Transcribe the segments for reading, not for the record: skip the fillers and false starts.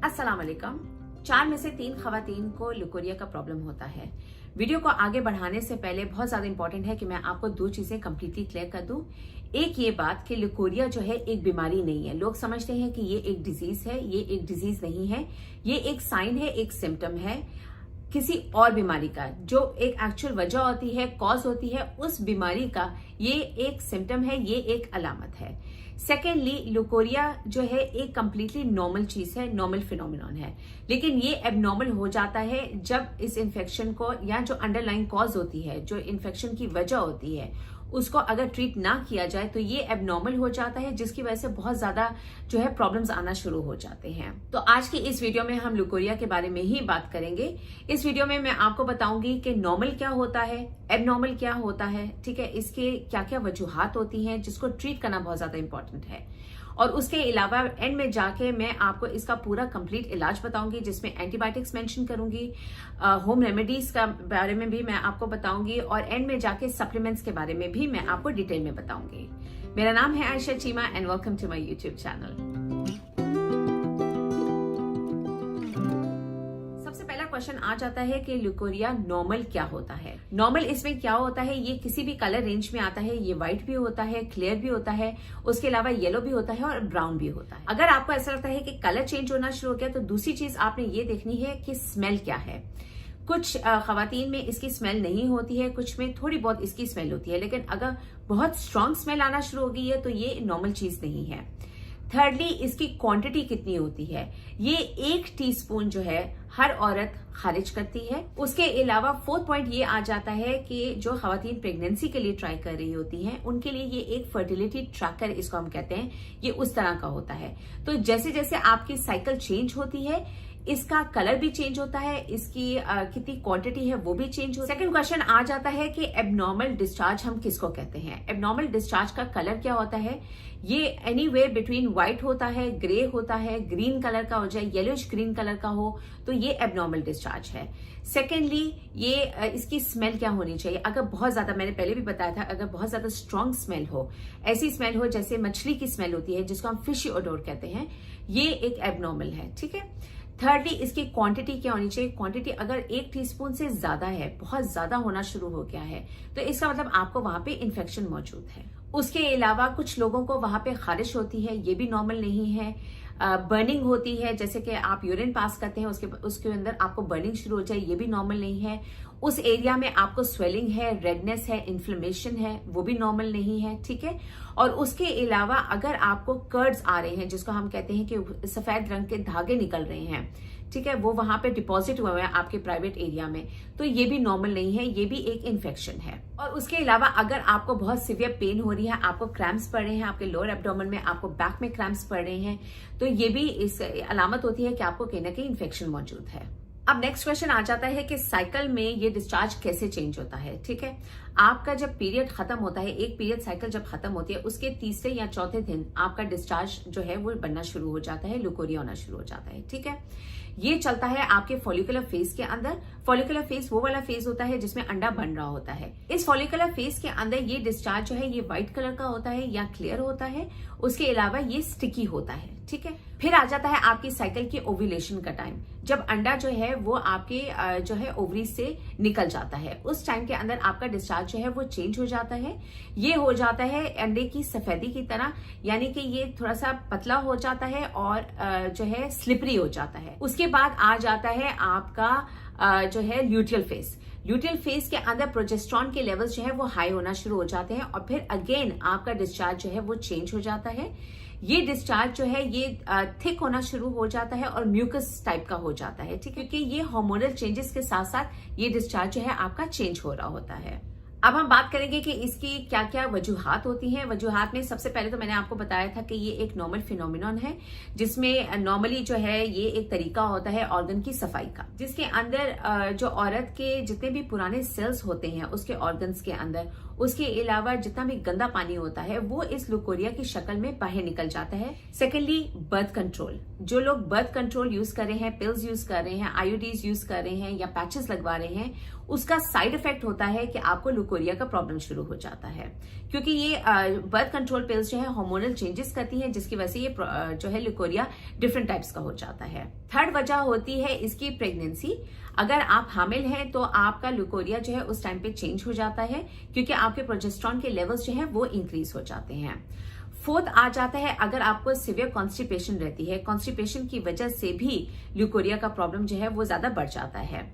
अस्सलाम वालेकुम। 4 में से 3 खवातीन को लुकोरिया का प्रॉब्लम होता है। वीडियो को आगे बढ़ाने से पहले बहुत ज्यादा इंपॉर्टेंट है कि मैं आपको 2 चीजें कंप्लीटली क्लियर कर दूं। एक ये बात कि लुकोरिया जो है एक बीमारी नहीं है। लोग समझते हैं कि ये एक डिजीज है, ये एक डिजीज नहीं है। ये एक साइन है, एक सिम्टम है किसी और बीमारी का, जो एक एक्चुअल वजह होती है, कॉज होती है उस बीमारी का। ये एक सिम्टम है, ये एक अलामत है। सेकेंडली, लुकोरिया जो है एक कंप्लीटली नॉर्मल चीज है, नॉर्मल फिनोमिनॉन है। लेकिन ये एबनॉर्मल हो जाता है जब इस इन्फेक्शन को, या जो अंडरलाइन कॉज होती है, जो इन्फेक्शन की वजह होती है, उसको अगर ट्रीट ना किया जाए तो ये एबनॉर्मल हो जाता है, जिसकी वजह से बहुत ज्यादा जो है प्रॉब्लम्स आना शुरू हो जाते हैं। तो आज की इस वीडियो में हम लुकोरिया के बारे में ही बात करेंगे। इस वीडियो में मैं आपको बताऊंगी कि नॉर्मल क्या होता है, एबनॉर्मल क्या होता है, ठीक है, इसके क्या क्या वजूहात होती हैं जिसको ट्रीट करना बहुत ज्यादा इंपॉर्टेंट है। और उसके अलावा एंड में जाके मैं आपको इसका पूरा कंप्लीट इलाज बताऊंगी, जिसमें एंटीबायोटिक्स मेंशन करूंगी, होम रेमेडीज का बारे में भी मैं आपको बताऊंगी, और एंड में जाके सप्लीमेंट्स के बारे में भी मैं आपको डिटेल में बताऊंगी। मेरा नाम है Ayesha Cheema and welcome to my YouTube channel. Question आ जाता है कि लुकोरिया नॉर्मल क्या होता है। नॉर्मल इसमें क्या होता है, ये किसी भी कलर रेंज में आता है। ये व्हाइट भी होता है, क्लियर भी होता है, उसके अलावा येलो भी होता है और ब्राउन भी होता है। अगर आपको ऐसा लगता है कि कलर चेंज होना शुरू हो गया, तो दूसरी चीज आपने ये देखनी है कि स्मेल क्या है। कुछ खवातीन में इसकी स्मेल नहीं होती है, कुछ में थोड़ी बहुत इसकी स्मेल होती है, लेकिन अगर बहुत स्ट्रांग स्मेल आना शुरू हो गई है तो ये नॉर्मल चीज नहीं है। थर्डली, इसकी क्वांटिटी कितनी होती है। ये 1 टीस्पून जो है हर औरत खारिज करती है। उसके अलावा 4th पॉइंट ये आ जाता है कि जो खवातीन प्रेगनेंसी के लिए ट्राई कर रही होती हैं, उनके लिए ये एक फर्टिलिटी ट्रैकर, इसको हम कहते हैं, ये उस तरह का होता है। तो जैसे जैसे आपकी साइकिल चेंज होती है, इसका कलर भी चेंज होता है, इसकी कितनी क्वांटिटी है वो भी चेंज होता है। सेकंड क्वेश्चन आ जाता है कि एबनॉर्मल डिस्चार्ज हम किसको कहते हैं। एबनॉर्मल डिस्चार्ज का कलर क्या होता है। ये एनीवेयर बिटवीन व्हाइट होता है, ग्रे होता है, ग्रीन कलर का हो जाए, येलोइश ग्रीन कलर का हो, तो ये एबनॉर्मल डिस्चार्ज है। सेकेंडली, ये इसकी स्मेल क्या होनी चाहिए। अगर बहुत ज्यादा, मैंने पहले भी बताया था, अगर बहुत ज्यादा स्ट्रांग स्मेल हो, ऐसी स्मेल हो जैसे मछली की स्मेल होती है, जिसको हम फिशी ओडोर कहते हैं, ये एक एबनॉर्मल है, ठीक है। थर्डली, इसकी क्वांटिटी क्या होनी चाहिए। क्वांटिटी अगर 1 टीस्पून से ज्यादा है, बहुत ज्यादा होना शुरू हो गया है, तो इसका मतलब आपको वहां पे इन्फेक्शन मौजूद है। उसके अलावा कुछ लोगों को वहां पे खारिश होती है, ये भी नॉर्मल नहीं है। बर्निंग होती है, जैसे कि आप यूरिन पास करते हैं, उसके अंदर आपको बर्निंग शुरू हो जाए, ये भी नॉर्मल नहीं है। उस एरिया में आपको स्वेलिंग है, रेडनेस है, इन्फ्लेमेशन है, वो भी नॉर्मल नहीं है, ठीक है। और उसके अलावा अगर आपको कर्ड्स आ रहे हैं, जिसको हम कहते हैं कि सफेद रंग के धागे निकल रहे हैं, ठीक है, वो वहां पे डिपॉजिट हुए हैं आपके प्राइवेट एरिया में, तो ये भी नॉर्मल नहीं है, ये भी एक इन्फेक्शन है। और उसके अलावा अगर आपको बहुत सिवियर पेन हो रही है, आपको क्रैम्प्स पड़ रहे हैं, आपके लोअर एब्डोमेन में, आपको बैक में क्रैम्प्स पड़ रहे हैं, तो ये भी इस अलामत होती है कि आपको कहीं ना कहीं इन्फेक्शन मौजूद है। अब नेक्स्ट क्वेश्चन आ जाता है कि साइकिल में ये डिस्चार्ज कैसे चेंज होता है, ठीक है। आपका जब पीरियड खत्म होता है, एक पीरियड साइकिल जब खत्म होती है, उसके 3 या 4 दिन आपका डिस्चार्ज जो है वो बनना शुरू हो जाता है, लुकोरिया होना शुरू हो जाता है, ठीक है। ये चलता है आपके फॉलिकुलर फेज के अंदर। फॉलिकुलर फेज वो वाला फेज होता है जिसमें अंडा बन रहा होता है। इस फॉलिकुलर फेज के अंदर ये डिस्चार्ज जो है ये व्हाइट कलर का होता है या क्लियर होता है। उसके अलावा ये स्टिकी होता है, ठीक है। फिर आ जाता है आपकी साइकिल की ओव्यूलेशन का टाइम, जब अंडा जो है वो आपके जो है ओवरी से निकल जाता है। उस टाइम के अंदर आपका डिस्चार्ज जो है वो चेंज हो जाता है। ये हो जाता है अंडे की सफेदी की तरह, यानी कि ये थोड़ा सा पतला हो जाता है और जो है स्लिपरी हो जाता है। उसके बाद आ जाता है आपका जो है ल्यूटियल फेज। ल्यूटियल फेज के अंदर प्रोजेस्टेरॉन के लेवल्स जो है वो हाई होना शुरू हो जाते हैं, और फिर अगेन आपका डिस्चार्ज जो है वो चेंज हो जाता है। ये डिस्चार्ज जो है ये थिक होना शुरू हो जाता है और म्यूकस टाइप का हो जाता है, ठीक है, क्योंकि ये हार्मोनल चेंजेस के साथ साथ ये डिस्चार्ज जो है आपका चेंज हो रहा होता है। अब हम बात करेंगे कि इसकी क्या क्या वजूहात होती हैं। वजूहात में सबसे पहले तो मैंने आपको बताया था कि ये एक नॉर्मल फिनोमिनॉन है, जिसमें नॉर्मली जो है ये एक तरीका होता है ऑर्गन की सफाई का, जिसके अंदर जो औरत के जितने भी पुराने सेल्स होते हैं उसके ऑर्गन्स के अंदर, उसके अलावा जितना भी गंदा पानी होता है वो इस लुकोरिया की शक्ल में बाहर निकल जाता है। Secondly, birth control. जो लोग बर्थ कंट्रोल यूज कर रहे हैं, पिल्स यूज कर रहे हैं, आईयूडीज यूज कर रहे हैं या पैचेस लगवा रहे हैं, उसका साइड इफेक्ट होता है कि आपको लुकोरिया का प्रॉब्लम शुरू हो जाता है, क्योंकि ये बर्थ कंट्रोल पिल्स जो है हार्मोनल चेंजेस करती हैं, जिसकी वजह से ये जो है लुकोरिया डिफरेंट टाइप्स का हो जाता है। थर्ड वजह होती है इसकी प्रेगनेंसी। अगर आप हामिल हैं तो आपका लुकोरिया जो है उस टाइम पे चेंज हो जाता है, क्योंकि आपके प्रोजेस्टेरॉन के लेवल्स जो है वो इंक्रीज हो जाते हैं। फोर्थ आ जाता है अगर आपको सिवियर कॉन्स्टिपेशन रहती है, कॉन्स्टिपेशन की वजह से भी लुकोरिया का प्रॉब्लम जो है वो ज्यादा बढ़ जाता है।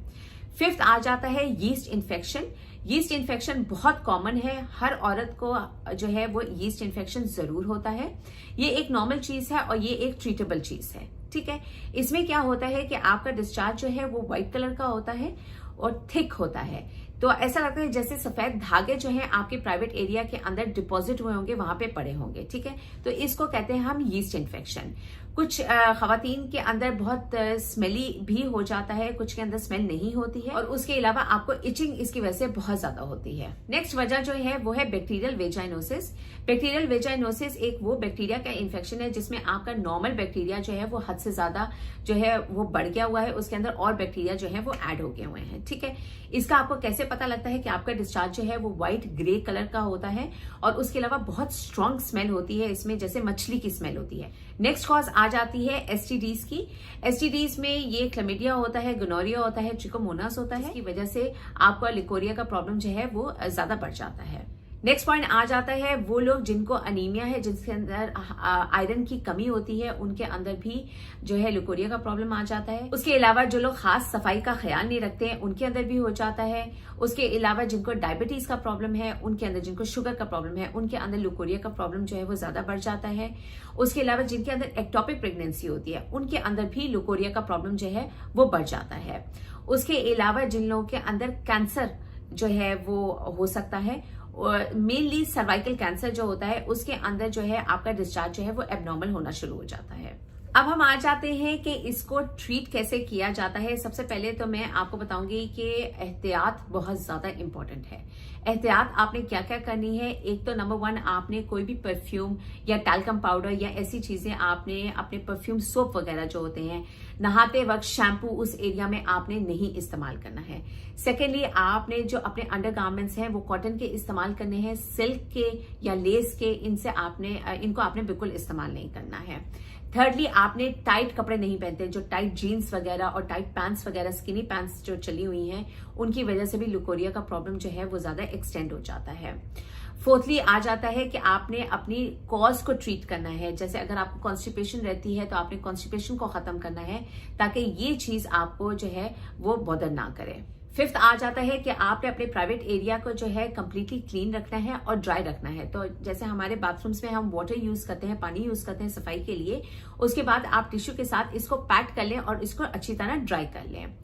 फिफ्थ आ जाता है यीस्ट इन्फेक्शन। यीस्ट इन्फेक्शन बहुत कॉमन है, हर औरत को जो है वो यीस्ट इन्फेक्शन जरूर होता है। ये एक नॉर्मल चीज है और ये एक ट्रीटेबल चीज है, ठीक है। इसमें क्या होता है कि आपका डिस्चार्ज जो है वो व्हाइट कलर का होता है और थिक होता है, तो ऐसा लगता है जैसे सफेद धागे जो हैं आपके प्राइवेट एरिया के अंदर डिपॉजिट हुए होंगे, वहां पे पड़े होंगे, ठीक है। तो इसको कहते हैं हम यीस्ट इन्फेक्शन। कुछ खवातीन के अंदर बहुत स्मेली भी हो जाता है, कुछ के अंदर स्मेल नहीं होती है, और उसके अलावा आपको इचिंग इसकी वजह से बहुत ज्यादा होती है। नेक्स्ट वजह जो है वो है बैक्टीरियल वेजाइनोसिस। बैक्टीरियल वेजाइनोसिस एक वो बैक्टीरिया का इन्फेक्शन है जिसमें आपका नॉर्मल बैक्टीरिया जो है वो हद से ज्यादा जो है वो बढ़ गया हुआ है, उसके अंदर और बैक्टीरिया जो है वो ऐड हो गए हुए हैं, ठीक है। इसका आपको कैसे पता लगता है कि आपका डिस्चार्ज जो है वो व्हाइट ग्रे कलर का होता है, और उसके अलावा बहुत स्ट्रॉन्ग स्मेल होती है इसमें, जैसे मछली की स्मेल होती है। नेक्स्ट कॉज आ जाती है एसटीडीज की। एसटीडीज में ये क्लमिडिया होता है, गोनोरिया होता है, ट्रिकोमोनास होता है, इसकी वजह से आपका लिकोरिया का प्रॉब्लम जो है वो ज्यादा बढ़ जाता है। नेक्स्ट पॉइंट आ जाता है वो लोग जिनको अनीमिया है, जिसके अंदर आयरन की कमी होती है, उनके अंदर भी जो है लुकोरिया का प्रॉब्लम आ जाता है। उसके अलावा जो लोग खास सफाई का ख्याल नहीं रखते हैं उनके अंदर भी हो जाता है। उसके अलावा जिनको डायबिटीज का प्रॉब्लम है उनके अंदर, जिनको शुगर का प्रॉब्लम है उनके अंदर लुकोरिया का प्रॉब्लम जो है वो ज्यादा बढ़ जाता है। उसके अलावा जिनके अंदर एक्टोपिक प्रेगनेंसी होती है उनके अंदर भी लुकोरिया का प्रॉब्लम जो है वो बढ़ जाता है। उसके अलावा जिन लोगों के अंदर कैंसर जो है वो हो सकता है, मेनली सर्वाइकल कैंसर जो होता है उसके अंदर जो है आपका डिस्चार्ज जो है वो एबनॉर्मल होना शुरू हो जाता है। अब हम आ जाते हैं कि इसको ट्रीट कैसे किया जाता है। सबसे पहले तो मैं आपको बताऊंगी कि एहतियात बहुत ज्यादा इंपॉर्टेंट है। एहतियात आपने क्या क्या करनी है, एक तो नंबर 1, आपने कोई भी परफ्यूम या टैल्कम पाउडर या ऐसी चीजें आपने अपने परफ्यूम सोप वगैरह जो होते हैं, नहाते वक्त शैम्पू उस एरिया में आपने नहीं इस्तेमाल करना है। सेकेंडली, आपने जो अपने अंडरगारमेंट्स हैं वो कॉटन के इस्तेमाल करने हैं, सिल्क के या लेस के इनको आपने बिल्कुल इस्तेमाल नहीं करना है। थर्डली, आपने टाइट कपड़े नहीं पहनते, जो टाइट जीन्स वगैरह और टाइट पैंट्स वगैरह, स्किनी पैंट्स जो चली हुई हैं, उनकी वजह से भी लुकोरिया का प्रॉब्लम जो है वो ज्यादा एक्सटेंड हो जाता है। फोर्थली आ जाता है कि आपने अपनी कॉज को ट्रीट करना है। जैसे अगर आपको कॉन्स्टिपेशन रहती है तो आपने कॉन्स्टिपेशन को खत्म करना है, ताकि ये चीज आपको जो है वो बॉदर ना करे। फिफ्थ आ जाता है कि आपने अपने प्राइवेट एरिया को जो है कंप्लीटली क्लीन रखना है और ड्राई रखना है। तो जैसे हमारे बाथरूम्स में हम वाटर यूज करते हैं, पानी यूज करते हैं सफाई के लिए, उसके बाद आप टिश्यू के साथ इसको पैक कर लें और इसको अच्छी तरह ड्राई कर लें।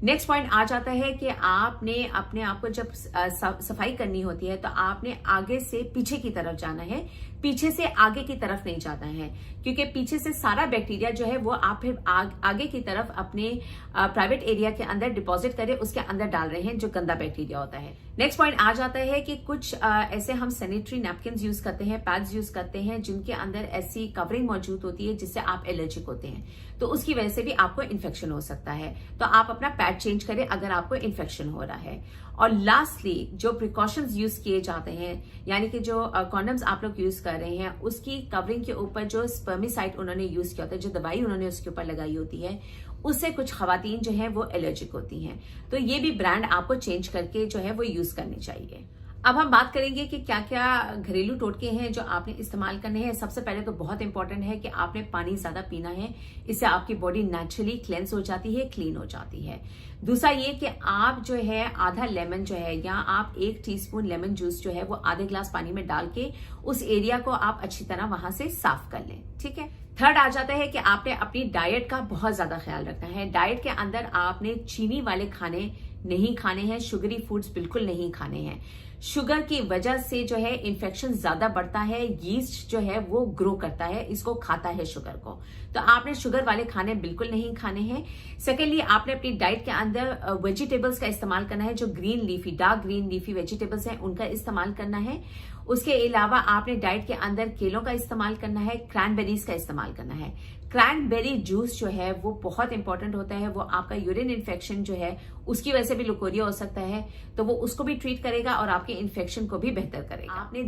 नेक्स्ट पॉइंट आ जाता है कि आपने अपने आप को जब सफाई करनी होती है तो आपने आगे से पीछे की तरफ जाना है, पीछे से आगे की तरफ नहीं जाना है, क्योंकि पीछे से सारा बैक्टीरिया जो है वो आप फिर आगे की तरफ अपने प्राइवेट एरिया के अंदर डिपॉजिट करें, उसके अंदर डाल रहे हैं जो गंदा बैक्टीरिया होता है। नेक्स्ट पॉइंट आ जाता है कि कुछ ऐसे हम सैनिटरी नैपकिन यूज करते हैं, पैड्स यूज करते हैं, जिनके अंदर ऐसी कवरिंग मौजूद होती है जिससे आप एलर्जिक होते हैं, तो उसकी वजह से भी आपको इन्फेक्शन हो सकता है। तो आप अपना पैड चेंज करें अगर आपको इन्फेक्शन हो रहा है। और लास्टली, जो प्रिकॉशंस यूज किए जाते हैं, यानी कि जो कॉन्डम्स आप लोग यूज कर रहे हैं, उसकी कवरिंग के ऊपर जो स्पर्मिसाइड उन्होंने यूज किया होता है, जो दवाई उन्होंने उसके ऊपर लगाई होती है, उससे कुछ खवातीन जो है वो एलर्जिक होती हैं। तो ये भी ब्रांड आपको चेंज करके जो है वो यूज करनी चाहिए। अब हम बात करेंगे कि क्या क्या घरेलू टोटके हैं जो आपने इस्तेमाल करने हैं। सबसे पहले तो बहुत इंपॉर्टेंट है कि आपने पानी ज्यादा पीना है, इससे आपकी बॉडी नेचुरली क्लेंस हो जाती है, क्लीन हो जाती है। दूसरा ये कि आप जो है आधा लेमन जो है, या आप 1 टीस्पून लेमन जूस जो है वो आधे ग्लास पानी में डाल के उस एरिया को आप अच्छी तरह वहां से साफ कर लें, ठीक है। थर्ड आ जाता है कि आपने अपनी डाइट का बहुत ज्यादा ख्याल रखना है। डाइट के अंदर आपने चीनी वाले खाने नहीं खाने हैं, शुगरी फूड्स बिल्कुल नहीं खाने हैं। शुगर की वजह से जो है इन्फेक्शन ज्यादा बढ़ता है, यीस्ट जो है वो ग्रो करता है, इसको खाता है शुगर को। तो आपने शुगर वाले खाने बिल्कुल नहीं खाने हैं। सेकेंडली, आपने अपनी डाइट के अंदर वेजिटेबल्स का इस्तेमाल करना है, जो green leafy, dark green leafy vegetables हैं उनका इस्तेमाल करना है। उसके अलावा आपने डाइट के अंदर केलों का इस्तेमाल करना है, क्रैनबेरीज का इस्तेमाल करना है। क्रैनबेरी जूस जो है वो बहुत इंपॉर्टेंट होता है, वो आपका यूरिन इन्फेक्शन जो है उसकी वजह से भी लुकोरिया हो सकता है, तो वो उसको भी ट्रीट करेगा और आपके इन्फेक्शन को भी बेहतर करेगा। आपने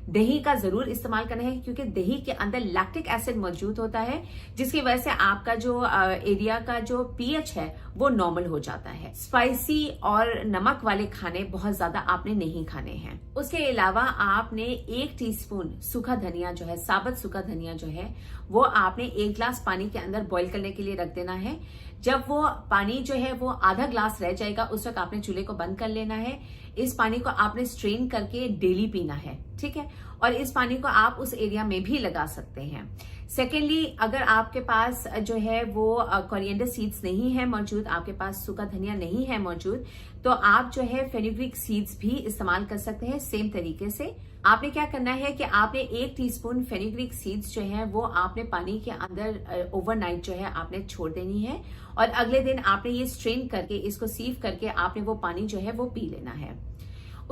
दही का जरूर इस्तेमाल करना है, क्योंकि दही के अंदर लैक्टिक एसिड मौजूद होता है, जिसकी वजह से आपका जो एरिया का जो पीएच है वो नॉर्मल हो जाता है। स्पाइसी और नमक वाले खाने बहुत ज्यादा आपने नहीं खाने हैं। उसके अलावा आपने 1 टीस्पून सूखा धनिया जो है, साबुत सूखा धनिया जो है, वो आपने 1 ग्लास पानी के अंदर बॉईल करने के लिए रख देना है। जब वो पानी जो है वो आधा ग्लास रह जाएगा, उस वक्त आपने चूल्हे को बंद कर लेना है। इस पानी को आपने स्ट्रेन करके डेली पीना है, ठीक है। और इस पानी को आप उस एरिया में भी लगा सकते हैं। सेकेंडली, अगर आपके पास जो है वो कोरिएंडर सीड्स नहीं है मौजूद, आपके पास सूखा धनिया नहीं है मौजूद, तो आप जो है फेनुग्रीक सीड्स भी इस्तेमाल कर सकते हैं सेम तरीके से। आपने क्या करना है कि आपने 1 टीस्पून फेनुग्रीक सीड्स जो है वो आपने पानी के अंदर ओवरनाइट जो है आपने छोड़ देनी है, और अगले दिन आपने ये स्ट्रेन करके, इसको सीव करके आपने वो पानी जो है वो पी लेना है।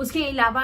उसके अलावा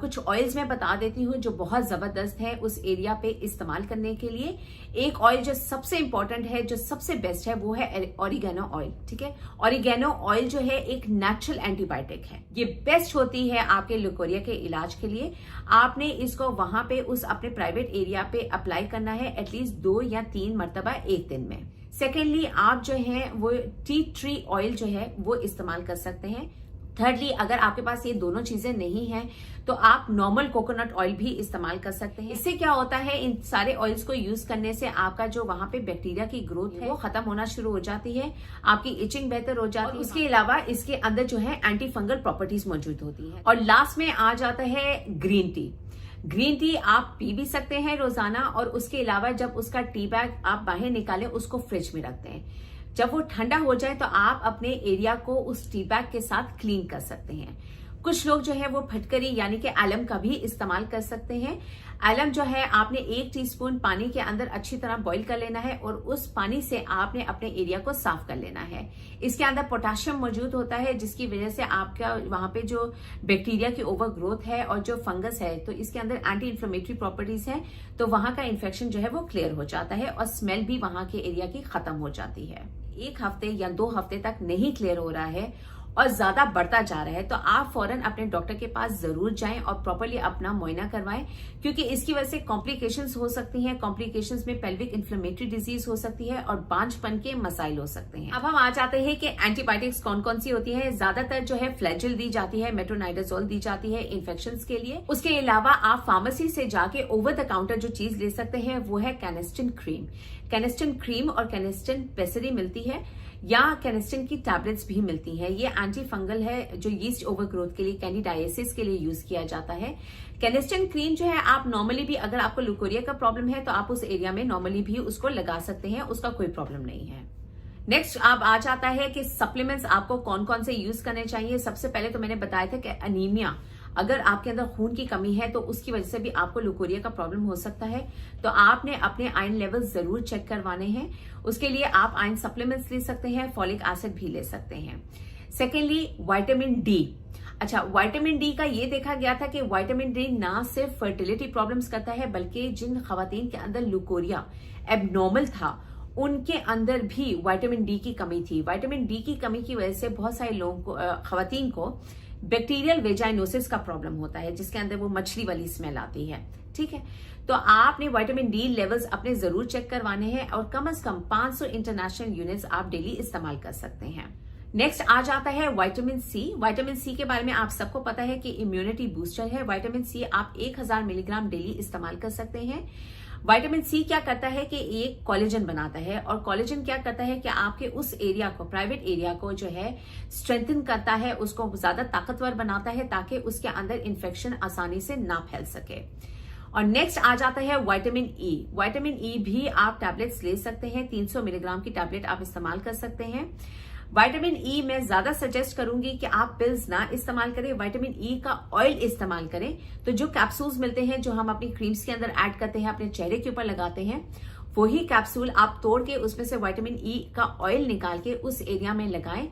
कुछ ऑयल्स मैं बता देती हूँ जो बहुत जबरदस्त है उस एरिया पे इस्तेमाल करने के लिए। एक ऑयल जो सबसे इंपॉर्टेंट है, जो सबसे बेस्ट है, वो है ऑरिगेनो ऑयल, ठीक है। ऑरिगेनो ऑयल जो है एक नेचुरल एंटीबायोटिक है, ये बेस्ट होती है आपके लुकोरिया के इलाज के लिए। आपने इसको वहां पे उस अपने प्राइवेट एरिया पे अप्लाई करना है एटलीस्ट 2 या 3 मरतबा एक दिन में। सेकेंडली, आप जो है वो टी ट्री ऑयल जो है वो इस्तेमाल कर सकते हैं। थर्डली, अगर आपके पास ये दोनों चीजें नहीं हैं तो आप नॉर्मल कोकोनट ऑयल भी इस्तेमाल कर सकते हैं। इससे क्या होता है, इन सारे ऑयल्स को यूज करने से आपका जो वहां पे बैक्टीरिया की ग्रोथ है वो खत्म होना शुरू हो जाती है, आपकी इचिंग बेहतर हो जाती है। उसके अलावा इसके अंदर जो है एंटी फंगल प्रॉपर्टीज मौजूद होती है। और लास्ट में आ जाता है ग्रीन टी। ग्रीन टी आप पी भी सकते हैं रोजाना, और उसके अलावा जब उसका टी बैग आप बाहर निकालें उसको फ्रिज में रखते हैं। जब वो ठंडा हो जाए तो आप अपने एरिया को उस टी बैग के साथ क्लीन कर सकते हैं। कुछ लोग जो है वो फटकरी यानी कि एलम का भी इस्तेमाल कर सकते हैं। एलम जो है आपने 1 टीस्पून पानी के अंदर अच्छी तरह बॉईल कर लेना है, और उस पानी से आपने अपने एरिया को साफ कर लेना है। इसके अंदर पोटेशियम मौजूद होता है, जिसकी वजह से आपका वहां पे जो बैक्टीरिया की ओवर ग्रोथ है और जो फंगस है, तो इसके अंदर एंटी इन्फ्लेमेटरी प्रॉपर्टीज है, तो वहां का इन्फेक्शन जो है वो क्लियर हो जाता है और स्मेल भी वहां के एरिया की खत्म हो जाती है। 1 हफ्ते या 2 हफ्ते तक नहीं क्लियर हो रहा है और ज्यादा बढ़ता जा रहा है, तो आप फौरन अपने डॉक्टर के पास जरूर जाएं और प्रॉपर्ली अपना मुआयना करवाएं, क्योंकि इसकी वजह से कॉम्प्लिकेशंस हो सकती हैं। कॉम्प्लिकेशंस में पेल्विक इन्फ्लेमेटरी डिजीज हो सकती है और बांझपन के मसाइल हो सकते हैं। अब हम आ जाते हैं कि एंटीबायोटिक्स कौन कौन सी होती है। ज्यादातर जो है फ्लैजिल दी जाती है, मेट्रोनाइडाजोल दी जाती है इन्फेक्शन के लिए। उसके अलावा आप फार्मेसी से जाके ओवर द काउंटर जो चीज ले सकते हैं वो है कैनेस्टिन क्रीम। कैनेस्टिन क्रीम और कैनेस्टिन पेसरी मिलती है, या कैनेस्टिन की टैबलेट्स भी मिलती हैं। ये एंटी फंगल है, जो यीस्ट ओवरग्रोथ के लिए, कैंडिडाइसिस के लिए यूज किया जाता है। कैनेस्टिन क्रीम जो है आप नॉर्मली भी, अगर आपको लुकोरिया का प्रॉब्लम है तो आप उस एरिया में नॉर्मली भी उसको लगा सकते हैं, उसका कोई प्रॉब्लम नहीं है। नेक्स्ट अब आ जाता है कि सप्लीमेंट्स आपको कौन कौन से यूज करने चाहिए। सबसे पहले तो मैंने बताया था कि अनीमिया, अगर आपके अंदर खून की कमी है तो उसकी वजह से भी आपको लुकोरिया का प्रॉब्लम हो सकता है, तो आपने अपने आयरन लेवल जरूर चेक करवाने हैं। उसके लिए आप आयरन सप्लीमेंट्स ले सकते हैं, फॉलिक एसिड भी ले सकते हैं। Secondly, vitamin D. अच्छा, विटामिन डी का ये देखा गया था कि विटामिन डी ना सिर्फ फर्टिलिटी प्रॉब्लम्स करता है, बल्कि जिन खवातीन के अंदर लुकोरिया एबनॉर्मल था उनके अंदर भी विटामिन डी की कमी थी। विटामिन डी की कमी की वजह से बहुत सारे लोगों को, खवातीन को बैक्टीरियल वेजाइनोसिस का प्रॉब्लम होता है, जिसके अंदर वो मछली वाली स्मेल आती है, ठीक है। तो आपने विटामिन डी लेवल्स अपने जरूर चेक करवाने हैं, और कम से कम 500 इंटरनेशनल यूनिट्स आप डेली इस्तेमाल कर सकते हैं। नेक्स्ट आ जाता है विटामिन सी। विटामिन सी के बारे में आप सबको पता है कि इम्यूनिटी बूस्टर है। विटामिन सी आप 1000 मिलीग्राम डेली इस्तेमाल कर सकते हैं। विटामिन सी क्या करता है कि एक कोलेजन बनाता है, और कोलेजन क्या करता है कि आपके उस एरिया को, प्राइवेट एरिया को जो है स्ट्रेंथन करता है, उसको ज्यादा ताकतवर बनाता है ताकि उसके अंदर इन्फेक्शन आसानी से ना फैल सके। और नेक्स्ट आ जाता है विटामिन ई। विटामिन ई भी आप टैबलेट्स ले सकते हैं, 300 मिलीग्राम की टैबलेट आप इस्तेमाल कर सकते हैं। विटामिन ई मैं ज्यादा सजेस्ट करूंगी कि आप पिल्स ना इस्तेमाल करें, विटामिन ई का ऑयल इस्तेमाल करें। तो जो कैप्सूल्स मिलते हैं जो हम अपनी क्रीम्स के अंदर ऐड करते हैं, अपने चेहरे के ऊपर लगाते हैं, वही कैप्सूल आप तोड़ के उसमें से विटामिन ई का ऑयल निकाल के उस एरिया में लगाएं।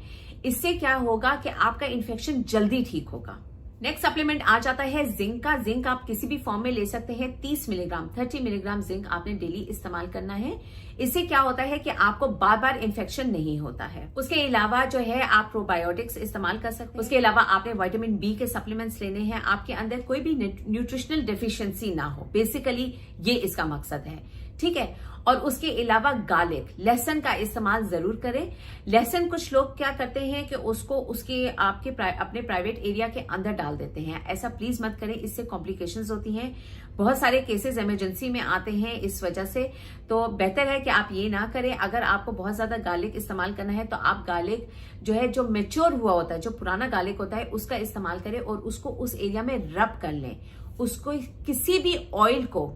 इससे क्या होगा कि आपका इन्फेक्शन जल्दी ठीक होगा। नेक्स्ट सप्लीमेंट आ जाता है जिंक का। जिंक आप किसी भी फॉर्म में ले सकते हैं। 30 मिलीग्राम जिंक आपने डेली इस्तेमाल करना है। इससे क्या होता है कि आपको बार बार इन्फेक्शन नहीं होता है। उसके अलावा जो है आप प्रोबायोटिक्स इस्तेमाल कर सकते हैं। उसके अलावा आपने विटामिन बी के सप्लीमेंट्स लेने हैं, आपके अंदर कोई भी न्यूट्रिशनल डेफिशिएंसी ना हो। बेसिकली ये इसका मकसद है, ठीक है। और उसके अलावा गार्लिक, लहसुन का इस्तेमाल जरूर करें। लहसुन कुछ लोग क्या करते हैं कि उसको उसके आपके अपने प्राइवेट एरिया के अंदर डाल देते हैं। ऐसा प्लीज मत करें, इससे कॉम्प्लिकेशंस होती हैं। बहुत सारे केसेस इमरजेंसी में आते हैं इस वजह से। तो बेहतर है कि आप ये ना करें। अगर आपको बहुत ज्यादा गार्लिक इस्तेमाल करना है तो आप गार्लिक जो है, जो मेच्योर हुआ होता है, जो पुराना गार्लिक होता है, उसका इस्तेमाल करें और उसको उस एरिया में रब कर लें। उसको किसी भी ऑयल को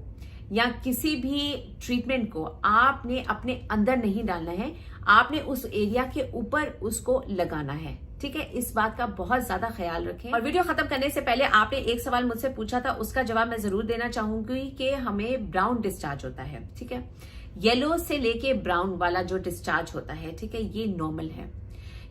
या किसी भी ट्रीटमेंट को आपने अपने अंदर नहीं डालना है, आपने उस एरिया के ऊपर उसको लगाना है, ठीक है। इस बात का बहुत ज्यादा ख्याल रखें। और वीडियो खत्म करने से पहले आपने एक सवाल मुझसे पूछा था, उसका जवाब मैं जरूर देना चाहूंगी कि हमें ब्राउन डिस्चार्ज होता है, ठीक है। येलो से लेके ब्राउन वाला जो डिस्चार्ज होता है, ठीक है, ये नॉर्मल है।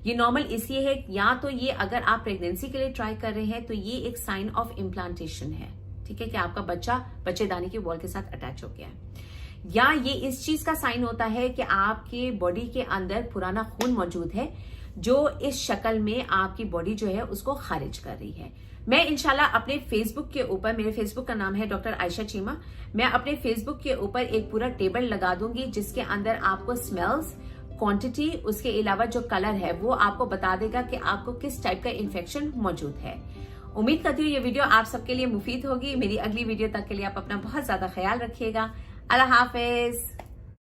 ये नॉर्मल इसलिए है, या तो ये अगर आप प्रेगनेंसी के लिए ट्राई कर रहे हैं तो ये एक साइन ऑफ इम्प्लांटेशन है, ठीक है, कि आपका बच्चा बच्चेदानी की वॉल के साथ अटैच हो गया है। या ये इस चीज का साइन होता है कि आपके बॉडी के अंदर पुराना खून मौजूद है जो इस शक्ल में आपकी बॉडी जो है उसको खारिज कर रही है। मैं इंशाल्लाह अपने फेसबुक के ऊपर, मेरे फेसबुक का नाम है डॉक्टर आयशा चीमा, मैं अपने फेसबुक के ऊपर एक पूरा टेबल लगा दूंगी जिसके अंदर आपको स्मेल्स, क्वांटिटी, उसके अलावा जो कलर है वो आपको बता देगा कि आपको किस टाइप का इन्फेक्शन मौजूद है। उम्मीद करती हूँ ये वीडियो आप सबके लिए मुफीद होगी। मेरी अगली वीडियो तक के लिए आप अपना बहुत ज्यादा ख्याल रखिएगा। अल्लाह हाफिज।